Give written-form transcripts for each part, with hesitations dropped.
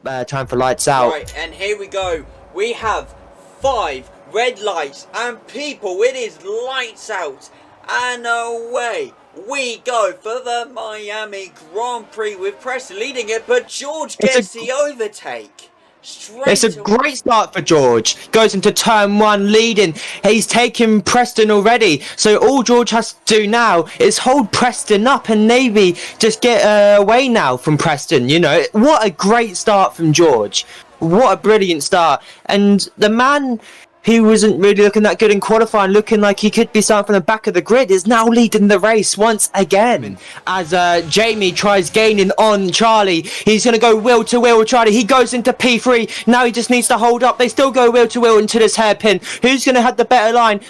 it's time for lights out. Right, and here we go. We have 5 red lights, and people, it is lights out, and away we go for the Miami Grand Prix with Preston leading it, but George It's a gets the overtake. It's a Straight away. great start for George. Goes into turn one leading. He's taken Preston already. So all George has to do now is hold Preston up and maybe just get away now from Preston. You know, what a great start from George. What a brilliant start. And the man who wasn't really looking that good in qualifying, looking like he could be starting from the back of the grid, is now leading the race once again. As Jamie tries gaining on Charlie, he's going to go wheel to wheel with Charlie. He goes into P3. Now he just needs to hold up. They still go wheel to wheel into this hairpin. Who's going to have the better line?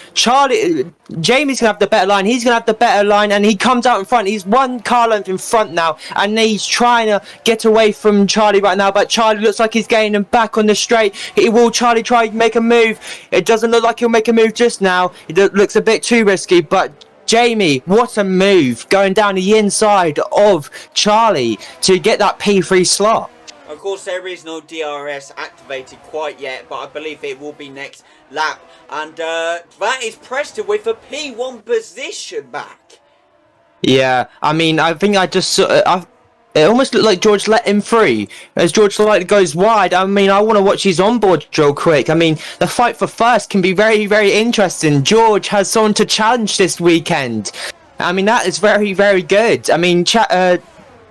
Jamie's going to have the better line. He's going to have the better line, and he comes out in front. He's one car length in front now, and he's trying to get away from Charlie right now, but Charlie looks like he's getting him back on the straight. Will Charlie try to make a move? It doesn't look like he'll make a move just now. It looks a bit too risky, but Jamie, what a move, going down the inside of Charlie to get that P3 slot. Of course, there is no DRS activated quite yet, but I believe it will be next lap. And that is Preston with a P1 position back. Yeah, I mean, I think I just it almost looked like George let him free as George slightly goes wide. I mean, I want to watch his onboard real quick. I mean, the fight for first can be very, very interesting. George has someone to challenge this weekend. I mean, that is very, very good. I mean,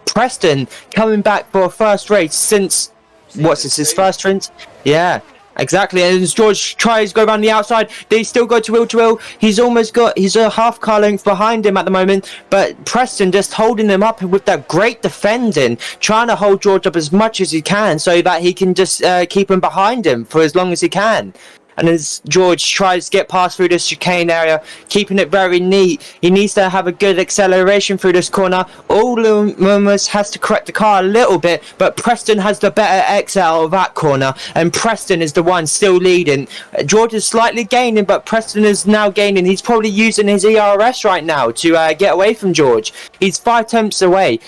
Preston coming back for a first race since what's this, his first race? Yeah. Exactly, and as George tries to go around the outside, they still go to wheel. He's a half car length behind him at the moment, but Preston just holding him up with that great defending, trying to hold George up as much as he can so that he can just keep him behind him for as long as he can. And as George tries to get past through this chicane area, keeping it very neat, he needs to have a good acceleration through this corner. Almost has to correct the car a little bit, but Preston has the better exit out of that corner, and Preston is the one still leading. George is slightly gaining, but Preston is now gaining. He's probably using his ERS right now to get away from George. He's 5 tenths away.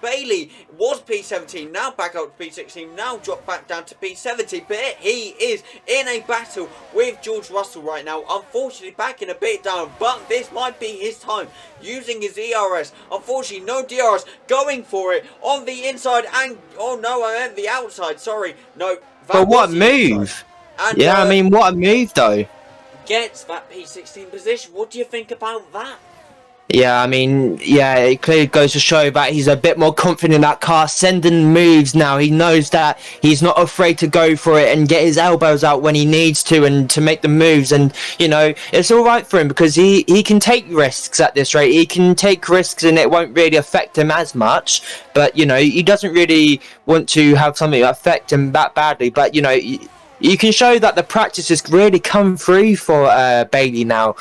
Bailey was P17, now back up to P16, now dropped back down to P70, but he is in a battle with George Russell right now, unfortunately backing a bit down, but this might be his time, using his ERS. Unfortunately, no DRS, going for it on the inside, and, oh no, I meant the outside, sorry, no. But what a move. And, yeah, I mean, what a move though. Gets that P16 position, what do you think about that? Yeah, I mean, yeah, it clearly goes to show that he's a bit more confident in that car, sending moves now. He knows that he's not afraid to go for it and get his elbows out when he needs to and to make the moves. And, you know, it's all right for him because he can take risks at this rate. He can take risks and it won't really affect him as much. But, you know, he doesn't really want to have something affect him that badly. But, you know, you can show that the practice has really come through for Bailey now.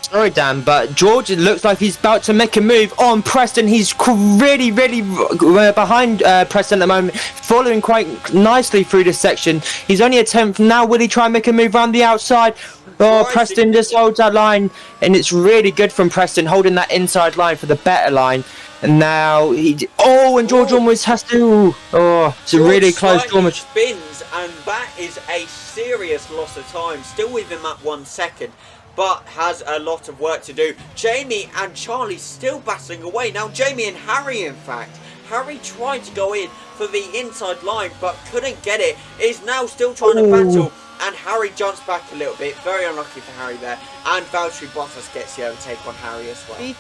Sorry, Dan, but George, it looks like he's about to make a move on Preston. He's really, really behind Preston at the moment, following quite nicely through this section. He's only a 10th now. Will he try and make a move around the outside? Oh, Preston just holds that line, and it's really good from Preston, holding that inside line for the better line. And now and George almost has to. Oh, it's a really close almost. Spins, and that is a serious loss of time. Still with him at 1 second. But has a lot of work to do. Jamie and Charlie still battling away. Now Jamie and Harry, in fact. Harry tried to go in for the inside line, but couldn't get it. Is now still trying to battle. And Harry jumps back a little bit. Very unlucky for Harry there. And Valtteri Bottas gets the overtake on Harry as well.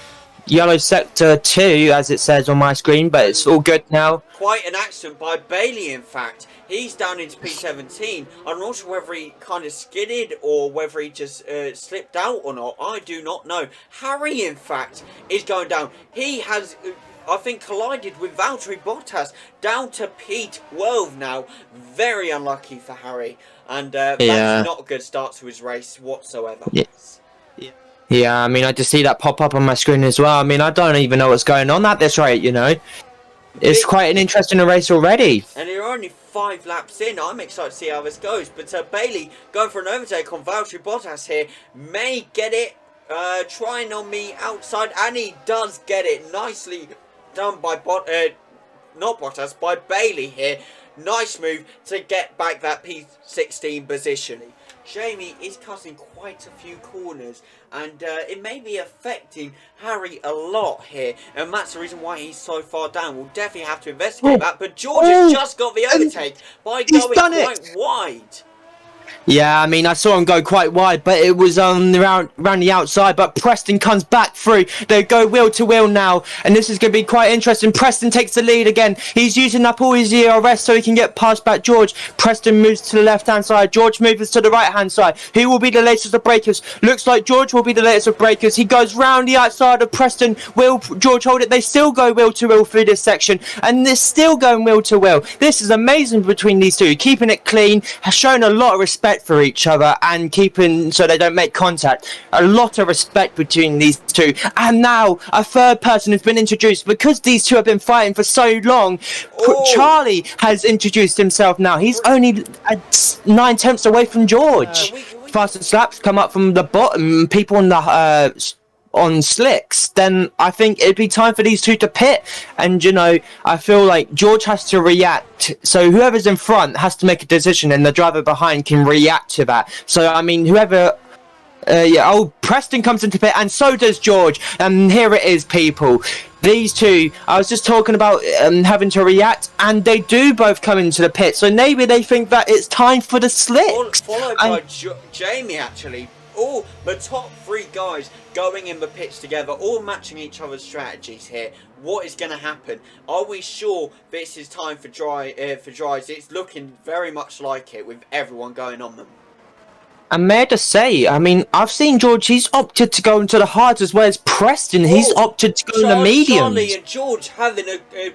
Yellow sector 2, as it says on my screen, but it's all good now. Quite an accident by Bailey, in fact. He's down into P17. I'm not sure whether he kind of skidded or whether he just slipped out or not. I do not know. Harry, in fact, is going down. He has, I think, collided with Valtteri Bottas down to P12 now. Very unlucky for Harry. And that's not a good start to his race whatsoever. Yeah, I mean, I just see that pop up on my screen as well. I mean, I don't even know what's going on at this rate, you know. It's quite an interesting race already. And you're only 5 laps in. I'm excited to see how this goes. But Bailey going for an overtake on Valtteri Bottas here. May get it. Trying on me outside. And he does get it. Nicely done by not Bottas, by Bailey here. Nice move to get back that P16 position. Jamie is cutting quite a few corners, and it may be affecting Harry a lot here, and that's the reason why he's so far down. We'll definitely have to investigate that, but George has just got the overtake by going quite wide. Yeah, I mean, I saw him go quite wide, but it was around the outside. But Preston comes back through. They go wheel to wheel now, and this is going to be quite interesting. Preston takes the lead again. He's using up all his ERS so he can get past back George. Preston moves to the left-hand side. George moves to the right-hand side. Who will be the latest of breakers? Looks like George will be the latest of breakers. He goes round the outside of Preston. Will George hold it? They still go wheel to wheel through this section, and they're still going wheel to wheel. This is amazing between these two. Keeping it clean, has shown a lot of respect for each other and keeping so they don't make contact. A lot of respect between these two. And now a third person has been introduced because these two have been fighting for so long. Charlie has introduced himself now. He's only 9/10 away from George. Faster slaps come up from the bottom. People on the on slicks, then I think it'd be time for these two to pit. And you know, I feel like George has to react, so whoever's in front has to make a decision and the driver behind can react to that. So I mean, whoever Preston comes into pit, and so does George, and here it is, people. These two, I was just talking about having to react, and they do both come into the pit, so maybe they think that it's time for the slicks. Followed by Jamie, actually. All the top three guys going in the pits together, all matching each other's strategies here. What is going to happen? Are we sure this is time for dries? It's looking very much like it, with everyone going on them. And may I just say, I mean, I've seen George, he's opted to go into the hards as well as Preston. He's opted to go in the mediums. Charlie and George having a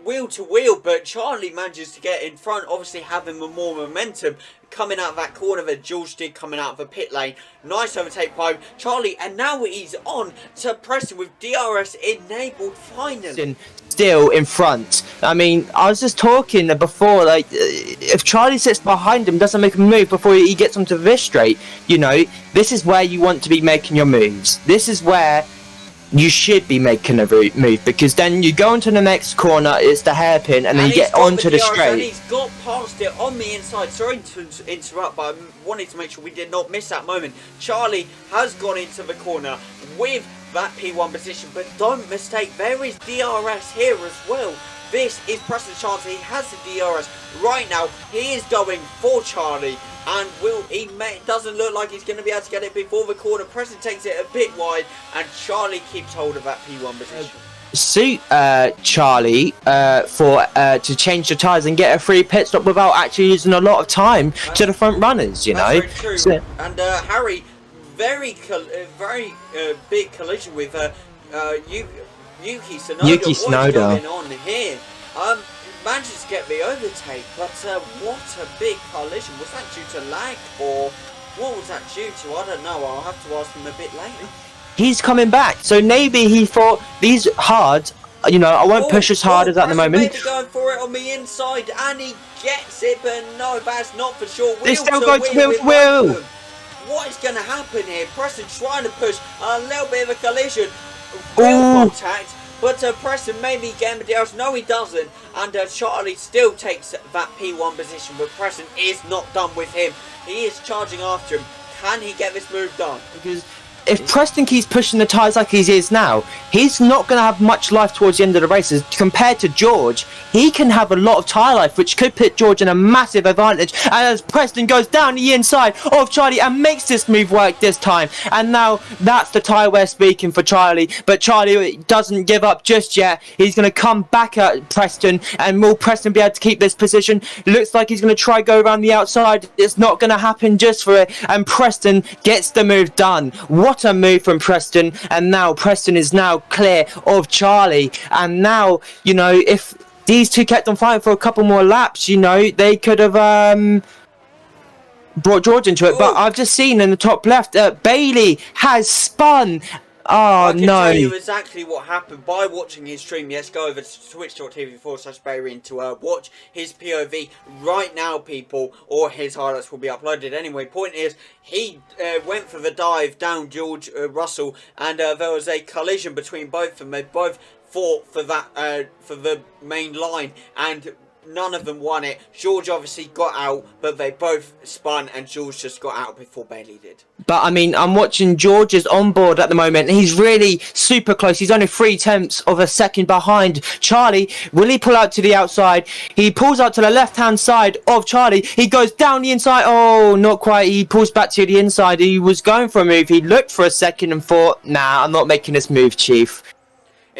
wheel to wheel, but Charlie manages to get in front, obviously having more momentum coming out of that corner that George did coming out of the pit lane. Nice overtake by Charlie, and now he's on to Preston with DRS enabled finally. Still in front. I mean, I was just talking before, like, if Charlie sits behind him, doesn't make a move before he gets onto this straight, you know, this is where you want to be making your moves. This is where you should be making a move, because then you go into the next corner, it's the hairpin, and then you get onto the straight. And he's got past it on the inside. Sorry to interrupt, but I wanted to make sure we did not miss that moment. Charlie has gone into the corner with that P1 position, but don't mistake, there is DRS here as well. This is Preston's chance. He has the DRS right now. He is going for Charlie, and doesn't look like he's going to be able to get it before the corner. Preston takes it a bit wide, and Charlie keeps hold of that P1 position. Suit Charlie to change the tyres and get a free pit stop without actually using a lot of time to the front runners, you know. That's very true. And Harry, very big collision with Yuki Tsunoda. Yuki Tsunoda. What's going on here? Manages to get the overtake, but what a big collision. Was that due to lag, or what was that due to? I don't know. I'll have to ask him a bit later. He's coming back, so maybe he thought these hard, you know, I won't push as hard as at the moment. Maybe going for it on the inside, and he gets it, but no, that's not for sure. They still go to wheel. What is going to happen here? Preston trying to push a little bit of a collision. Real contact, but Preston maybe getting the DRS. No, he doesn't. And Charlie still takes that P1 position, but Preston is not done with him. He is charging after him. Can he get this move done? Because if Preston keeps pushing the tyres like he is now, he's not going to have much life towards the end of the races. Compared to George, he can have a lot of tyre life, which could put George in a massive advantage. And as Preston goes down the inside of Charlie and makes this move work this time. And now that's the tyre wear speaking for Charlie. But Charlie doesn't give up just yet. He's going to come back at Preston, and will Preston be able to keep this position? Looks like he's going to try go around the outside. It's not going to happen just for it. And Preston gets the move done. What a move from Preston. And now Preston is now clear of Charlie. And now, you know, if these two kept on fighting for a couple more laps, you know, they could have brought George into it. But I've just seen in the top left, Bailey has spun. Oh, I can no. tell you exactly what happened by watching his stream. Yes, go over to twitch.tv/Bahrain to watch his POV right now, people, or his highlights will be uploaded anyway. Point is, he went for the dive down George Russell, and there was a collision between both of them. They both fought for that for the main line, and none of them won it. George obviously got out, but they both spun, and George just got out before Bailey did. But I mean, I'm watching George's on board at the moment. He's really super close. He's only 0.3 of a second behind Charlie. Will he pull out to the outside? He pulls out to the left-hand side of Charlie. He goes down the inside. Oh, not quite. He pulls back to the inside. He was going for a move. He looked for a second and thought, nah, I'm not making this move, Chief.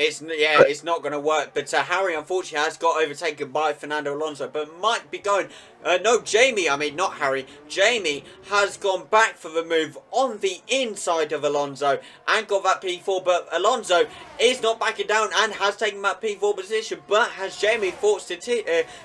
It's not going to work. But Harry, unfortunately, has got overtaken by Fernando Alonso. But might be going... not Harry. Jamie has gone back for the move on the inside of Alonso and got that P4. But Alonso is not backing down and has taken that P4 position. But has Jamie thought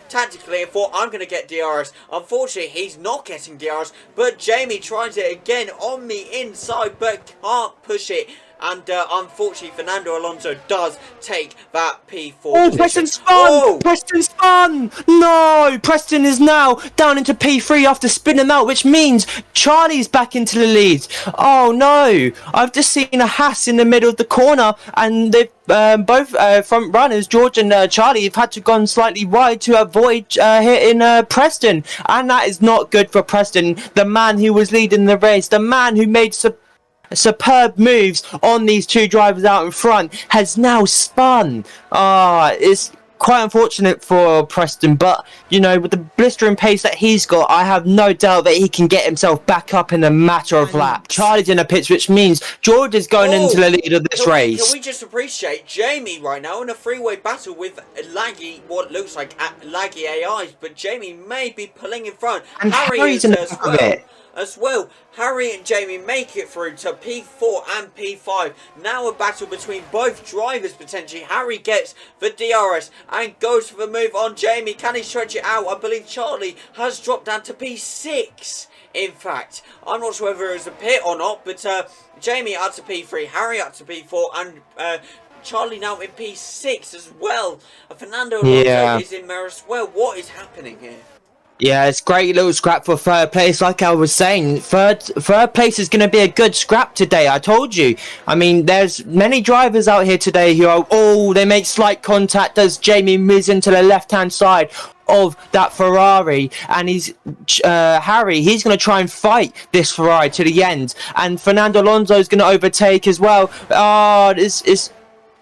tactically and thought, I'm going to get DRS. Unfortunately, he's not getting DRS. But Jamie tries it again on the inside but can't push it. And unfortunately, Fernando Alonso does take that P4 position. Preston spun! Oh! Preston spun! No! Preston is now down into P3 after spinning out, which means Charlie's back into the lead. Oh no! I've just seen a Haas in the middle of the corner, and they've both front runners, George and Charlie, have had to go slightly wide to avoid hitting Preston. And that is not good for Preston, the man who was leading the race, the man who made superb moves on these two drivers out in front, has now spun. It's quite unfortunate for Preston, but you know, with the blistering pace that he's got, I have no doubt that he can get himself back up in a matter of laps. Charlie's in a pits, which means George is going into the lead of this race. Can we just appreciate Jamie right now in a freeway battle with what looks like laggy AIs, but Jamie may be pulling in front. And Harry's in as well. Harry and Jamie make it through to P4 and P5. Now a battle between both drivers potentially. Harry gets the DRS and goes for the move on Jamie. Can he stretch it out? I believe Charlie has dropped down to P6. In fact, I'm not sure whether it was a pit or not, but Jamie up to P3, Harry up to P4, and Charlie now in P6 as well. Fernando Alonso is in there as well. What is happening here? Yeah, it's great little scrap for third place. Like I was saying, third place is going to be a good scrap today. I told you. I mean, there's many drivers out here today who are, they make slight contact as Jamie moves into the left-hand side of that Ferrari, and Harry, he's going to try and fight this Ferrari to the end, and Fernando Alonso is going to overtake as well. It's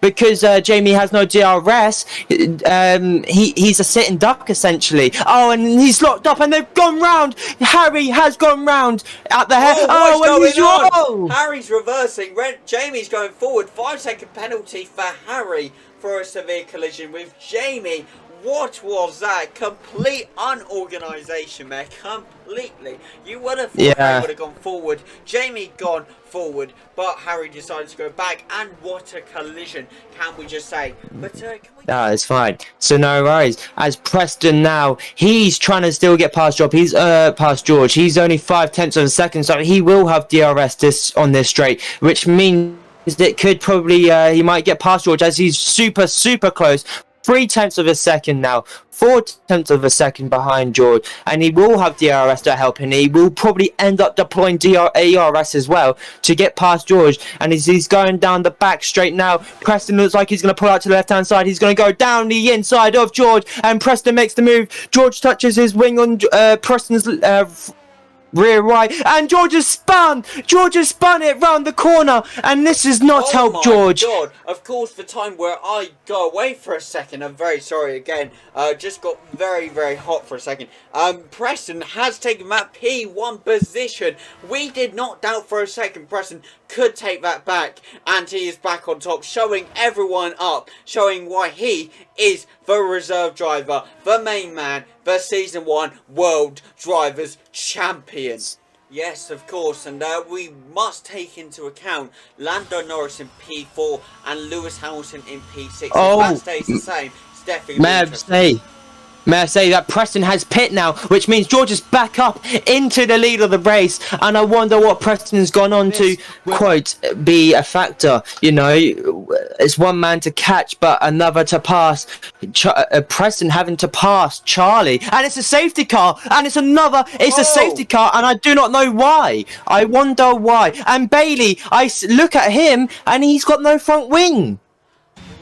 because Jamie has no DRS, he's a sitting duck essentially. Oh, and he's locked up, and they've gone round. Harry has gone round at the head. What's going on? Harry's reversing. Jamie's going forward. 5-second penalty for Harry for a severe collision with Jamie. What was that? Complete unorganisation there. Completely. You would have thought Harry would have gone forward. Jamie gone forward, but Harry decided to go back, and what a collision, can we just say. But can we... it's fine. So no worries. As Preston now, he's trying to still get past George. He's past George. He's only 0.5 of a second, so he will have DRS on this straight, which means it could probably he might get past George as he's super close. 0.3 of a second now, 0.4 of a second behind George, and he will have DRS to help, and he will probably end up deploying ARS as well to get past George. And as he's going down the back straight now, Preston looks like he's going to pull out to the left hand side. He's going to go down the inside of George, and Preston makes the move. George touches his wing on Preston's rear right, and George has spun it round the corner, and this has not helped George. God. Of course, the time where I go away for a second, I'm very sorry again, just got very hot for a second. Preston has taken that P1 position. We did not doubt for a second Preston could take that back, and he is back on top, showing everyone up, showing why he is the reserve driver, the main man, the Season 1 World Drivers Champion. Yes, of course, and we must take into account Lando Norris in P4 and Lewis Hamilton in P6. If that stays the same, it's definitely interesting. May I say that Preston has pit now, which means George is back up into the lead of the race, and I wonder what Preston's gone on to, quote, be a factor. You know, it's one man to catch, but another to pass. Preston having to pass Charlie, and it's a safety car, and it's a safety car, and I do not know why. I wonder why. And Bailey, I look at him, and he's got no front wing.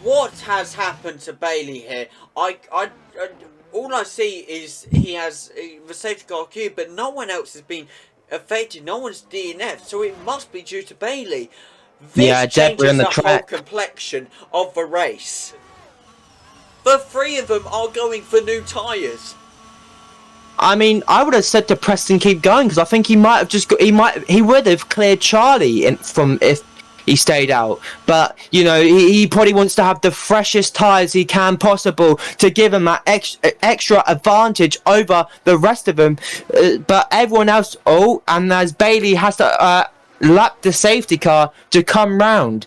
What has happened to Bailey here? all I see is he has the safety car queue, but no one else has been affected. No one's DNF, so it must be due to Bailey. This Yeah, debris on changes the the whole track. complexion of the race. The three of them are going for new tyres. I mean, I would have said to Preston keep going because I think he might have he would have cleared Charlie from if he stayed out. But you know, he probably wants to have the freshest tyres he can possible to give him that extra advantage over the rest of them. But everyone else, and as Bailey has to lap the safety car to come round.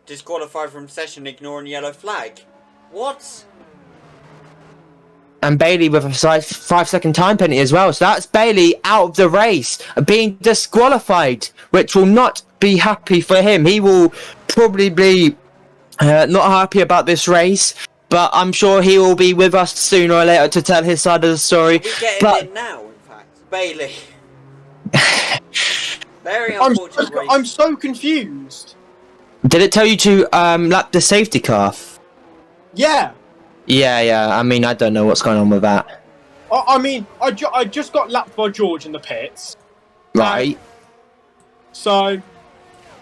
Disqualified from session, ignoring yellow flag. What? And Bailey with a 5-second time penalty as well. So that's Bailey out of the race, being disqualified, which will not be happy for him. He will probably be not happy about this race, but I'm sure he will be with us sooner or later to tell his side of the story. We get him in now, in fact. Bailey. Very unfortunate race. I'm so confused. Did it tell you to lap the safety car? Yeah. Yeah. I mean, I don't know what's going on with that. I just got lapped by George in the pits. Right. So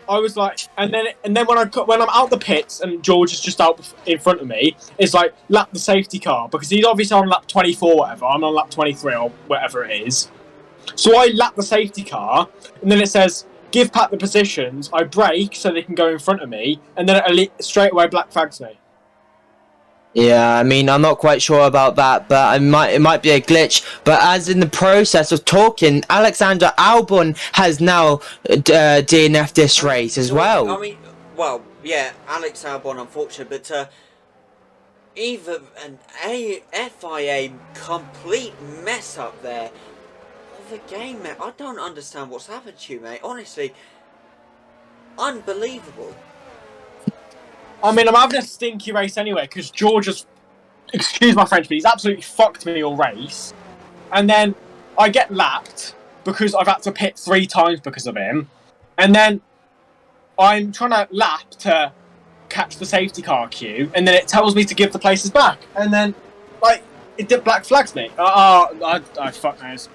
I was like, and then when I'm out the pits and George is just out in front of me, it's like lap the safety car because he's obviously on lap 24, whatever. I'm on lap 23 or whatever it is. So I lap the safety car, and then it says give Pat the positions. I brake so they can go in front of me, and then it straight away black flags me. Yeah, I mean, I'm not quite sure about that, but it might be a glitch. But as in the process of talking, Alexander Albon has now DNF'd this race as well. I mean, well, yeah, Alex Albon, unfortunate, but even an FIA complete mess up there of the game, mate. I don't understand what's happened to you, mate. Honestly, unbelievable. I mean, I'm having a stinky race anyway because George has, excuse my French, but he's absolutely fucked me all race. And then I get lapped because I've had to pit 3 times because of him. And then I'm trying to lap to catch the safety car queue, and then it tells me to give the places back. And then, like, it did black flags me. I fuck knows.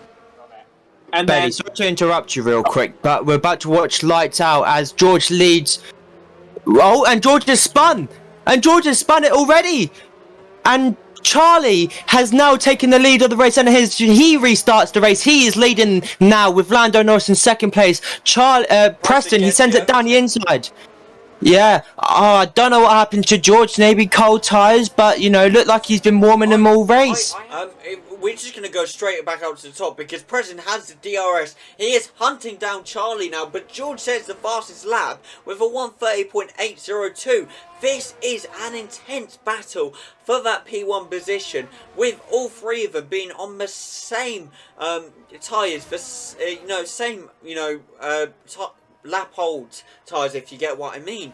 And Bailey, then, sorry to interrupt you real quick, but we're about to watch Lights Out as George leads. Oh, and George has spun! And George has spun it already! And Charlie has now taken the lead of the race, and he restarts the race. He is leading now with Lando Norris in second place. Preston, he sends it down the inside. Yeah, I don't know what happened to George. Maybe cold tyres, but, you know, looked like he's been warming them all race. We're just going to go straight back up to the top because Preston has the DRS. He is hunting down Charlie now, but George says the fastest lap with a 1:30.802. This is an intense battle for that P1 position, with all three of them being on the same tyres, for same lap hold tyres, if you get what I mean.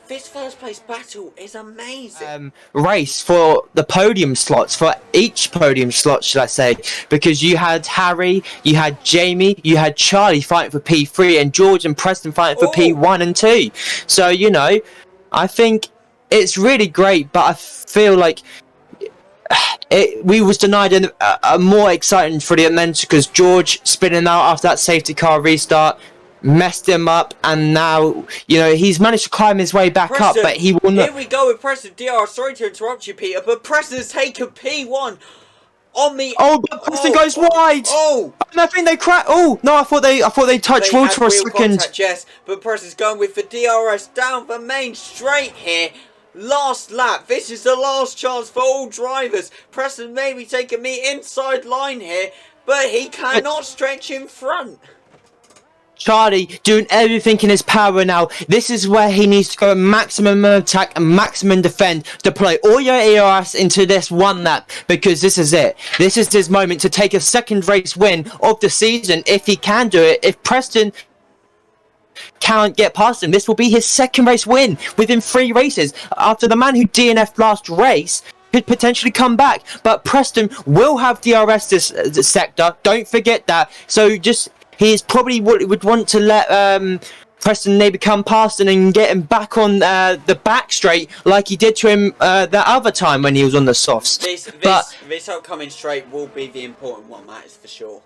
This first place battle is amazing. Race for the podium slots, for each podium slot, should I say, because you had Harry, you had Jamie, you had Charlie fighting for P3, and George and Preston fighting for P1 and 2. So, you know, I think it's really great, but I feel like we was denied a more exciting for the event because George spinning out after that safety car restart messed him up, and now, you know, he's managed to climb his way back Preston, up, but he will not. Here we go with Preston DR. Sorry to interrupt you, Peter, but Preston's taken P1 on me. Oh, but Preston goes wide. And I think they cracked. Oh no, I thought they touched water for a second. Contact, yes, but Preston's going with the DRS down the main straight here. Last lap. This is the last chance for all drivers. Preston may be taking me inside line here, but he cannot stretch in front. Charlie doing everything in his power now. This is where he needs to go maximum attack and maximum defend, deploy all your ERS into this one lap, because this is it. This is his moment to take a second race win of the season if he can do it. If Preston can't get past him, this will be his second race win within 3 races after the man who DNF'd last race could potentially come back. But Preston will have DRS this sector, don't forget that. So just he is probably would want to let Preston maybe come past and get him back on the back straight like he did to him the other time when he was on the softs. This upcoming straight will be the important one, that is for sure.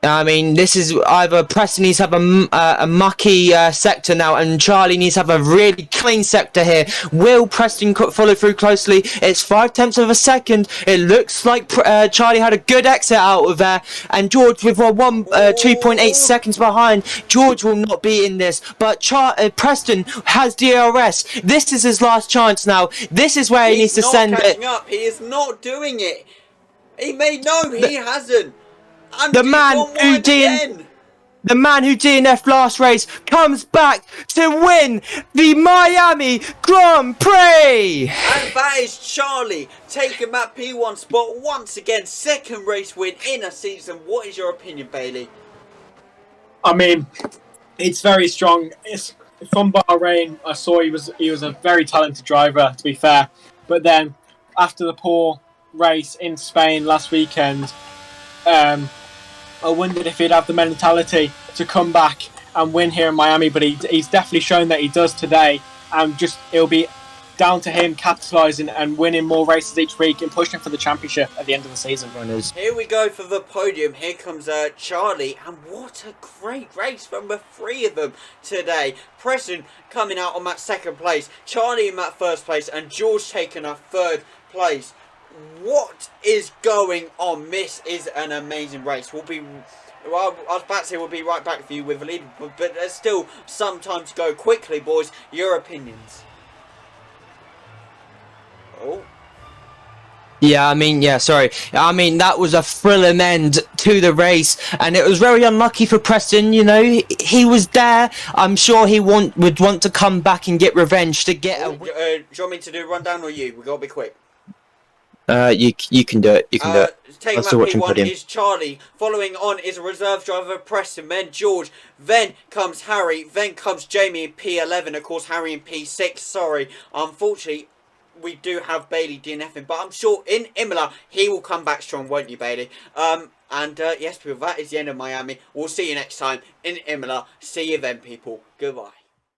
I mean, this is either Preston needs to have a mucky sector now, and Charlie needs to have a really clean sector here. Will Preston follow through closely? It's 5/10 of a second. It looks like Charlie had a good exit out of there, and George with 2.8 seconds behind. George will not be in this, but Preston has DRS. This is his last chance now. This is where he needs to send it. He's not catching up. He is not doing it. He he hasn't. The man who DNF'd last race comes back to win the Miami Grand Prix! And that is Charlie taking that P1 spot once again. Second race win in a season. What is your opinion, Bailey? I mean, it's very strong. It's from Bahrain. I saw he was a very talented driver, to be fair. But then, after the poor race in Spain last weekend, I wondered if he'd have the mentality to come back and win here in Miami, but he's definitely shown that he does today, and it'll be down to him capitalising and winning more races each week and pushing for the championship at the end of the season. Here we go for the podium. Here comes Charlie, and what a great race from the three of them today. Preston coming out on that second place, Charlie in that first place, and George taking a third place. What is going on? This is an amazing race. I was about to say we'll be right back for you with the lead, but there's still some time to go. Quickly, boys, your opinions. Oh. Yeah, I mean, that was a thrilling end to the race, and it was very unlucky for Preston. You know, he was there. I'm sure he would want to come back and get revenge to get a. Do you want me to do a rundown or you? We gotta be quick. You can do it. You can do it. Taking that P1 is Charlie. Following on is a reserve driver, Preston. Then George. Then comes Harry. Then comes Jamie in P11. Of course, Harry in P6. Sorry. Unfortunately, we do have Bailey DNFing. But I'm sure in Imola, he will come back strong, won't you, Bailey? Yes, people, that is the end of Miami. We'll see you next time in Imola. See you then, people. Goodbye.